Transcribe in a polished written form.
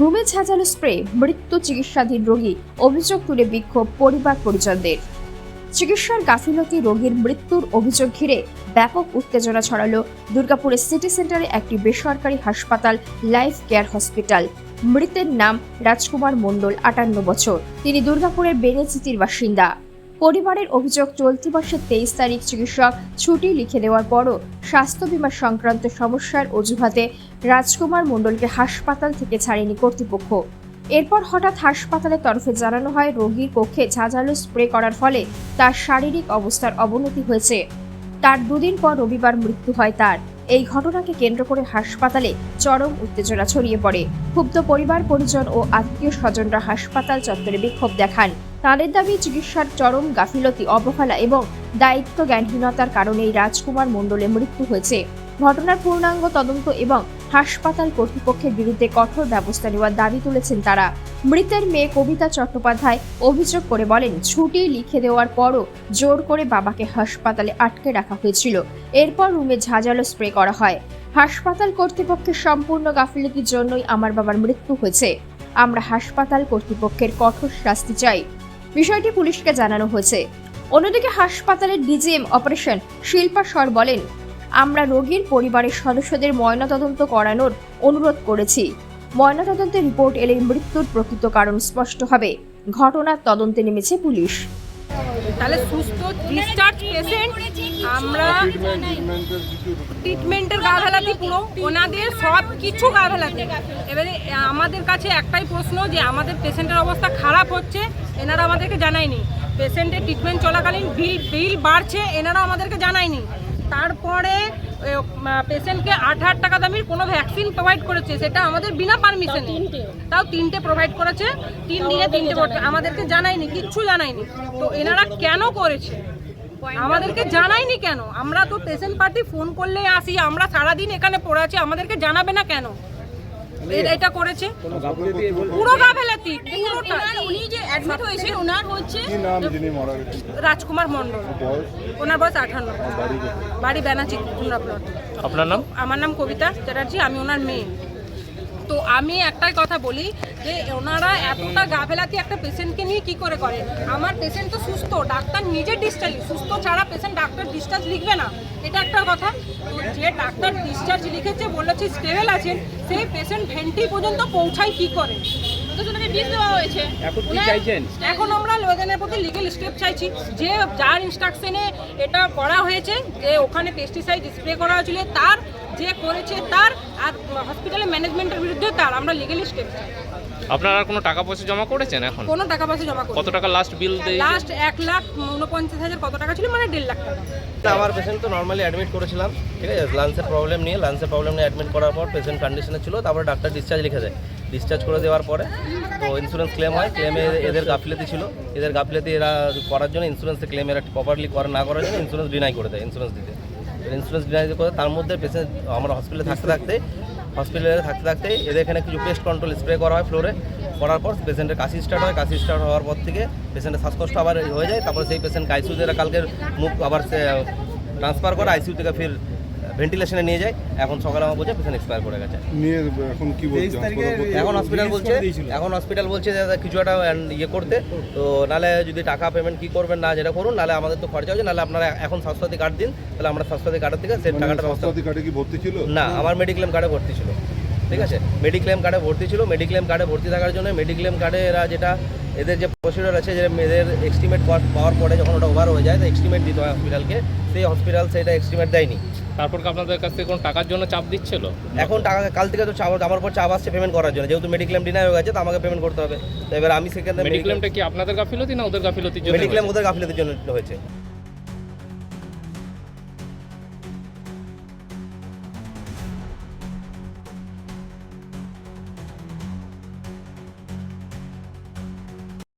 রুমে ঝাঁঝালো স্প্রে, মৃত্যু চিকিৎসাধীন রোগী, অভিযোগ তুলে বিক্ষোভ পরিবার পরিজনদের। চিকিৎসার গাফিলতি, রোগীর মৃত্যুর অভিযোগ ঘিরে ব্যাপক উত্তেজনা ছড়ালো দুর্গাপুরের সিটি সেন্টারে একটি বেসরকারি হাসপাতাল লাইফ কেয়ার হসপিটাল। মৃতের নাম রাজকুমার মণ্ডল, 58 বছর। তিনি দুর্গাপুরের বেনেচিতির বাসিন্দা। পরিবারের অভিযোগ, চলতি মাসের 23 তারিখ চিকিৎসক ছুটি লিখে দেওয়ার পরও স্বাস্থ্য বীমা সংক্রান্ত সমস্যার অজুহাতে রাজকুমার মণ্ডলকে হাসপাতাল থেকে ছাড়েনি কর্তৃপক্ষ। এরপর হঠাৎ হাসপাতালের তরফে জানানো হয় রোগীর কক্ষে ঝাঁঝালো স্প্রে করার ফলে তার শারীরিক অবস্থার অবনতি হয়েছে। তার দুদিন পর রবিবার মৃত্যু হয় তার। এই ঘটনাকে কেন্দ্র করে হাসপাতালে চরম উত্তেজনা ছড়িয়ে পড়ে। ক্ষুব্ধ পরিবার পরিজন ও আত্মীয় স্বজনরা হাসপাতাল চত্বরে বিক্ষোভ দেখান। তাদের দাবি, চিকিৎসার চরম গাফিলতি, অবহেলা এবং দায়িত্ব জ্ঞানহীনতার কারণেই রাজকুমার মণ্ডলের মৃত্যু হয়েছে। ঘটনার পূর্ণাঙ্গ তদন্ত এবং হাসপাতাল কর্তৃপক্ষের বিরুদ্ধে কঠোর ব্যবস্থা নেওয়ার দাবি তুলেছেন তারা। মৃতের মেয়ে কবিতা চট্টোপাধ্যায় অভিযোগ করে বলেন, ছুটি লিখে দেওয়ার পরও জোর করে বাবাকে হাসপাতালে আটকে রাখা হয়েছিল। এরপর রুমে ঝাঁঝালো স্প্রে করা হয়। হাসপাতাল কর্তৃপক্ষের সম্পূর্ণ গাফিলতির জন্যই আমার বাবার মৃত্যু হয়েছে। আমরা হাসপাতাল কর্তৃপক্ষের কঠোর শাস্তি চাই। বিষয়টি পুলিশকে জানানো হয়েছে। অন্যদিকে হাসপাতালের ডিজিএম অপারেশন শিল্পা সর বলেন, আমরা রোগীর পরিবারের সদস্যদের ময়নাতদন্ত করানোর অনুরোধ করেছি। ময়নাতদন্তের রিপোর্ট এলে মৃত্যুর প্রকৃত কারণ স্পষ্ট হবে। ঘটনার তদন্তে নেমেছে পুলিশ। তাহলে সুস্থ ডিসচার্জ পেশেন্ট, আমরা ট্রিটমেন্টের গাফেলাতি, পুরো ওনাদের সব কিছু গাফেলাতি। এবারে আমাদের কাছে একটাই প্রশ্ন যে আমাদের পেশেন্টের অবস্থা খারাপ হচ্ছে, এনারা আমাদেরকে জানায়নি। পেশেন্টের ট্রিটমেন্ট চলাকালীন বিল বাড়ছে, এনারা আমাদেরকে জানায়নি। তারপরে পেশেন্টকে 8,000 টাকা দামের কোনো ভ্যাকসিন প্রোভাইড করেছে, সেটা আমাদের বিনা পারমিশনে। তাও 3টে প্রোভাইড করেছে, 3 দিনে 3টে আমাদেরকে জানায়নি, কিচ্ছু জানায়নি। তো এনারা কেন করেছে আমাদেরকে জানায়নি কেন? আমরা তো পেশেন্ট পার্টি ফোন করলে আসি, আমরা সারাদিন এখানে পড়ে আছি, আমাদেরকে জানাবে না কেন? এটা করেছে পুরো গাফেলাতি। উনি যে অ্যাডমিট হয়েছেন, ওনার হচ্ছে রাজকুমার মণ্ডল, ওনার বয়স 58, বাড়ি বেনাচিত ব্লক। আপনার নাম? আমার নাম কবিতা চ্যাটার্জি, আমি ওনার মেয়ে। তো আমি একটাই কথা বলি যে ওনারা এতটা গাফেলাতি একটা পেশেন্টকে নিয়ে কি করে করে? আমার পেশেন্ট তো সুস্থ, ডাক্তার নিজে ডিসচার্জ, সুস্থ ছাড়া পেশেন্ট ডাক্তার ডিসচার্জ লিখবে না, এটা একটা কথা। যে ডাক্তার ডিসচার্জ লিখেছে, বলেছে স্টেবল আছেন, সেই পেশেন্ট ভেন্টি পর্যন্ত পৌঁছায় কি করে? এখন আমরা লোকজনের প্রতি লিগেল স্টেপ চাইছি, যে যার ইনস্ট্রাকশনে এটা করা হয়েছে, যে ওখানে পেস্টিসাইড স্প্রে করা হয়েছিল তার, যে করেছে তার, আর হসপিটালের ম্যানেজমেন্টের বিরুদ্ধে তার, আমরা লিগেল স্টেপ চাই। আপনারা কোনো টাকা পয়সা জমা করেছেন? এখন কোনো টাকা পয়সা জমা করি। কত টাকা লাস্ট বিল দিয়ে? লাস্ট 1,49,000 কত টাকা ছিল, মানে 1.5 লাখ টাকা। আমার পেশেন্ট তো নর্মালি অ্যাডমিট করেছিলাম, ঠিক আছে, লাঞ্চের প্রবলেম নিয়ে অ্যাডমিট করার পর পেশেন্ট কন্ডিশনে ছিল। তারপরে ডাক্তার ডিসচার্জ লিখে দেয়। ডিসচার্জ করে দেওয়ার পরে তো ইন্স্যুরেন্স ক্লেম হয়। ক্লেমে এদের গাফিলতি ছিল, এদের গাফিলতি এরা করার জন্য ইন্স্যুরেন্সে ক্লেম এরা প্রপারলি না করার জন্য ইন্স্যুরেন্স ডিনাই করে দেয়। ইন্স্যুরেন্স ডিনাই করে তার মধ্যে পেশেন্ট আমরা হসপিটালে থাকতে থাকতে এদের এখানে কিছু পেস্ট কন্ট্রোল স্প্রে করা হয় ফ্লোরে। করার পর পেশেন্টের কাশি স্টার্ট হয়। কাশি স্টার্ট হওয়ার পর থেকে পেশেন্টের শ্বাসকষ্ট আবার হয়ে যায়। তারপর সেই পেশেন্টকে আইসিইউতে কালকে মুখ আবার ট্রান্সফার করে আইসিইউ থেকে ফির ভেন্টিলেশনে নিয়ে যায়। এখন সকালে আমার বলছে পেশেন্ট এক্সপায়ার করে গেছে। এখন কি বলছে? এখন হসপিটাল বলছে যে কিছু একটা ইয়ে করতে, তো নাহলে যদি টাকা পেমেন্ট কি করবেন না যেটা করুন, নাহলে আমাদের তো খরচা হচ্ছে, নাহলে আপনারা এখন স্বাস্থ্যসাথী কার্ড দিন, তাহলে আমরা স্বাস্থ্যসাথী কার্ডের থেকে সেই টাকাটা স্বাস্থ্যসাথী কার্ডে কি ভর্তি ছিল? না, আমার মেডিক্লেম কার্ডে ভর্তি ছিল, ঠিক আছে, মেডিক্লেম কার্ডে ভর্তি থাকার জন্য মেডিক্লেম কার্ডে এরা যেটা এদের যে প্রসিডিওর আছে, যে এদের এস্টিমেট পাওয়ার পরে যখন ওটা ওভার হয়ে যায় তো এস্টিমেট দিতে হয় হসপিটালকে। সেই হসপিটাল সেটা এস্টিমেট দেয়নি। তারপর কি আপনাদের কাছ থেকে কোনো টাকার জন্য চাপ দিচ্ছিল? এখন টাকা কাল থেকে তো আমার পর চাপ আসছে পেমেন্ট করার জন্য, যেহেতু মেডিক্লেম ডিনাই হয়ে গেছে তো আমাকে পেমেন্ট করতে হবে। তো এবার আমি সেখানে মেডিক্লেমটা কি আপনাদের গাফিলতি না ওদের গাফিলতির জন্য? মেডিক্লেম ওদের গাফিলতির জন্য হয়েছে।